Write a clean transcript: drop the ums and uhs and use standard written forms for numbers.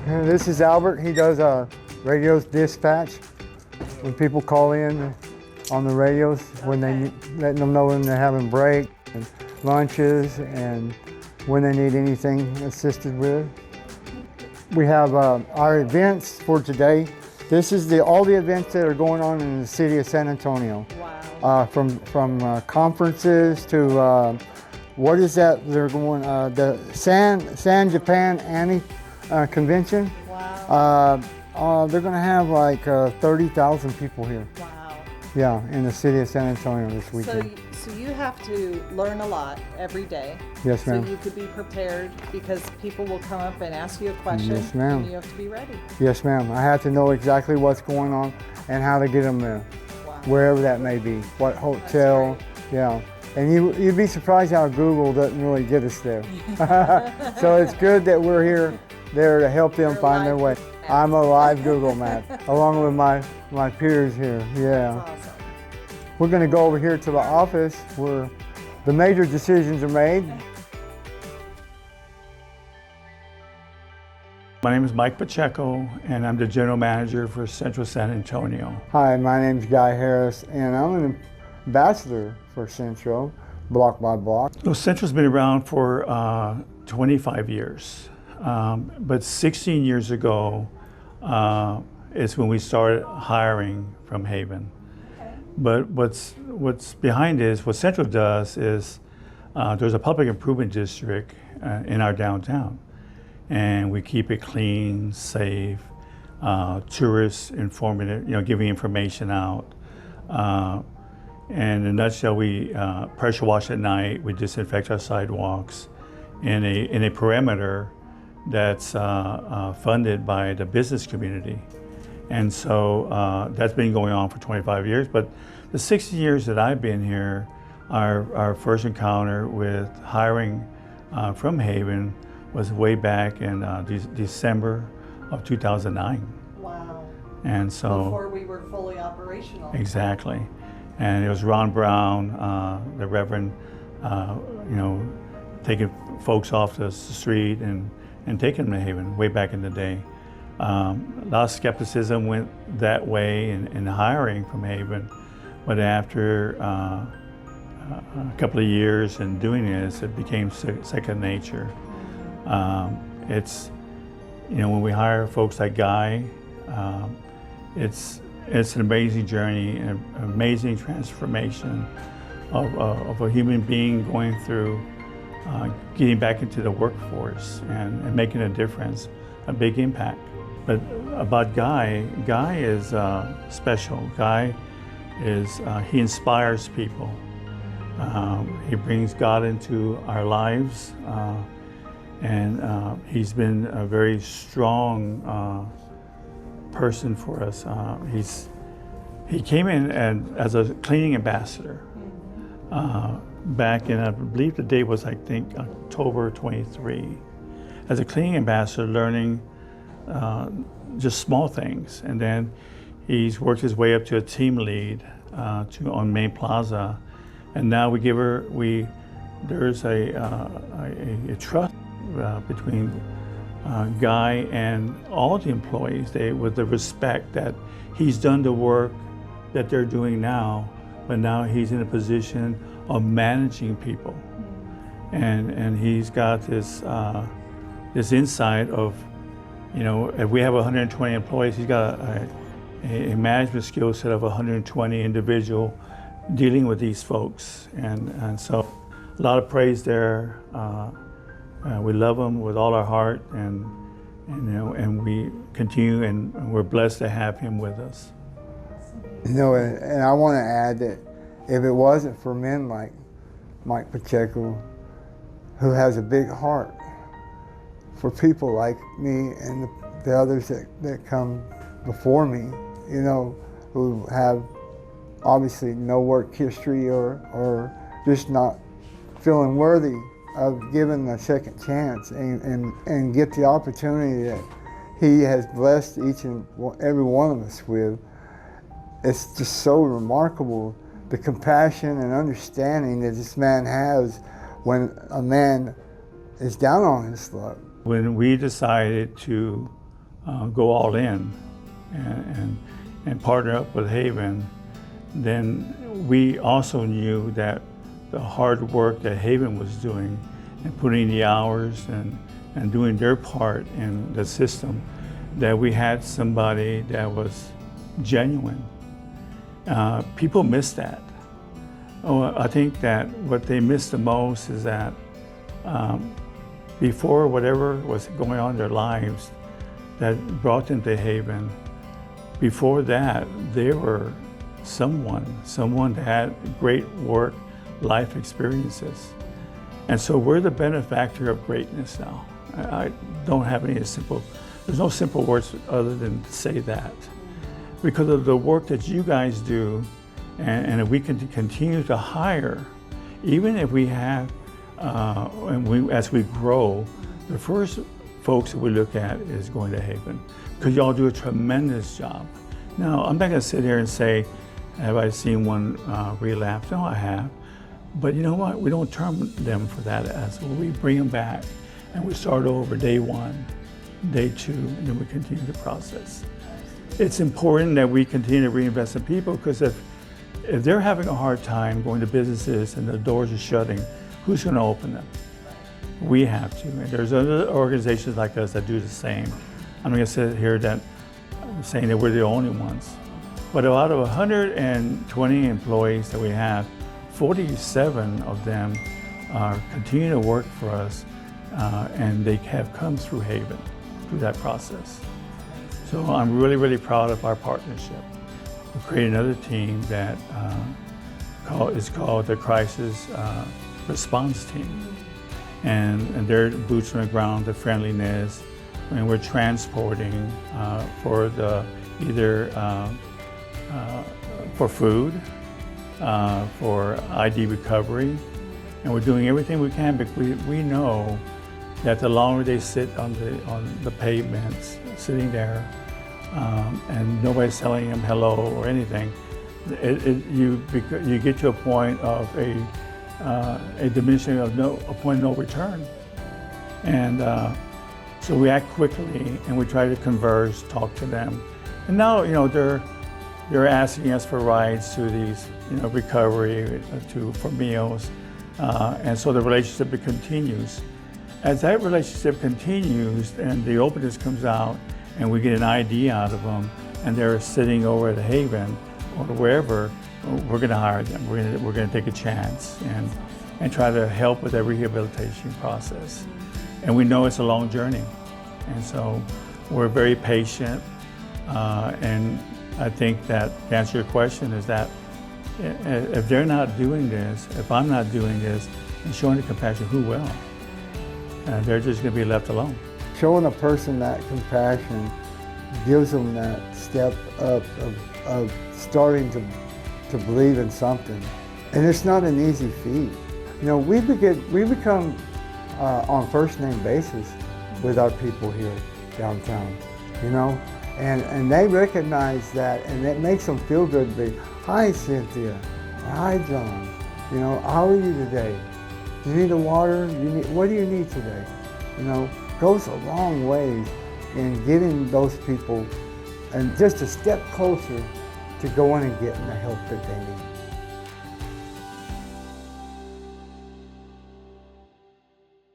This is Albert. He does radio dispatch. When people call in on the radios, when they letting them know when they're having break and lunches and when they need anything assisted with. We have our events for today. This is all the events that are going on in the city of San Antonio. Wow. From conferences to what is that? They're going the San Japan Annie convention. Wow. They're going to have like 30,000 people here. Wow. Yeah, in the city of San Antonio this weekend. So you have to learn a lot every day. Yes, ma'am. So you could be prepared because people will come up and ask you a question. Yes, ma'am. And you have to be ready. Yes, ma'am. I have to know exactly what's going on and how to get them there, Wow. wherever that may be, what hotel. Yeah, and you'd be surprised how Google doesn't really get us there. So it's good that we're there to help them You're find their way. live I'm a live Google map along with my peers here. Yeah. That's awesome. We're going to go over here to the office where the major decisions are made. My name is Mike Pacheco, and I'm the general manager for Centro San Antonio. Hi, my name's Guy Harris, and I'm an ambassador for Centro, block by block. So Centro's been around for 25 years, but 16 years ago is when we started hiring from Haven. But what's behind this, what Centro does is there's a public improvement district in our downtown, and we keep it clean, safe, tourists informative, giving information out. And in a nutshell, we pressure wash at night, we disinfect our sidewalks in a perimeter that's funded by the business community. And so that's been going on for 25 years. But the 60 years that I've been here, our first encounter with hiring from Haven was way back in December of 2009. Wow. And so before we were fully operational. Exactly. And it was Ron Brown, the Reverend, taking folks off the street and taking them to Haven way back in the day. A lot of skepticism went that way in hiring from Haven, but after a couple of years in doing this, it became second nature. It's, when we hire folks like Guy, it's an amazing journey, an amazing transformation of a human being going through getting back into the workforce and making a difference, a big impact. But about Guy is special. Guy is, he inspires people. He brings God into our lives, and he's been a very strong person for us. He came in as a cleaning ambassador back in, I believe the date was, I think, October 23. As a cleaning ambassador, learning just small things, and then he's worked his way up to a team lead on Main Plaza, and now there's a trust between Guy and all the employees. With the respect that he's done the work that they're doing now, but now he's in a position of managing people, and he's got this insight of, if we have 120 employees, he's got a management skill set of 120 individual dealing with these folks, and so a lot of praise there. We love him with all our heart, and we continue, and we're blessed to have him with us. And I want to add that if it wasn't for men like Mike Pacheco, who has a big heart for people like me and the others that come before me, who have obviously no work history or just not feeling worthy of giving a second chance and get the opportunity that he has blessed each and every one of us with. It's just so remarkable, the compassion and understanding that this man has when a man is down on his luck. When we decided to go all in and partner up with Haven, then we also knew that the hard work that Haven was doing and putting the hours and doing their part in the system, that we had somebody that was genuine. People miss that. I think that what they miss the most is that before whatever was going on in their lives that brought them to Haven, before that, they were someone that had great work, life experiences. And so we're the benefactor of greatness now. I don't have any there's no simple words other than to say that. Because of the work that you guys do, and if we can continue to hire, even if we have, as we grow, the first folks that we look at is going to Haven, because y'all do a tremendous job. Now, I'm not gonna sit here and say, have I seen one relapse? No, I have. But you know what? We don't term them for that as well. We bring them back and we start over day 1, day 2, and then we continue the process. It's important that we continue to reinvest in people, because if they're having a hard time going to businesses and the doors are shutting, who's going to open them? We have to. And there's other organizations like us that do the same. I'm not going to sit here saying that we're the only ones. But out of 120 employees that we have, 47 of them continue to work for us, and they have come through Haven, through that process. So I'm really, really proud of our partnership. We created another team that is called the Crisis Response Team. And they're boots on the ground, the friendliness, and we're transporting for for food, for ID recovery, and we're doing everything we can, because we know that the longer they sit on the pavements, sitting there, and nobody's telling them hello or anything, you get to a point of a diminishing of a point of no return, and so we act quickly and we try to converse, talk to them, and now they're asking us for rides to these recovery, for meals, and so the relationship continues. As that relationship continues and the openness comes out and we get an ID out of them and they're sitting over at Haven or wherever, we're going to hire them. We're going to take a chance and try to help with their rehabilitation process. And we know it's a long journey. And so we're very patient. And I think that to answer your question is that if they're not doing this, if I'm not doing this and showing the compassion, who will? They're just going to be left alone. Showing a person that compassion gives them that step up of starting to believe in something. And it's not an easy feat. We become on first name basis with our people here downtown, and they recognize that, and it makes them feel good to be, hi Cynthia, hi John, how are you today? Do you need a water? What do you need today? Goes a long ways in getting those people and just a step closer to going and getting the help that they need.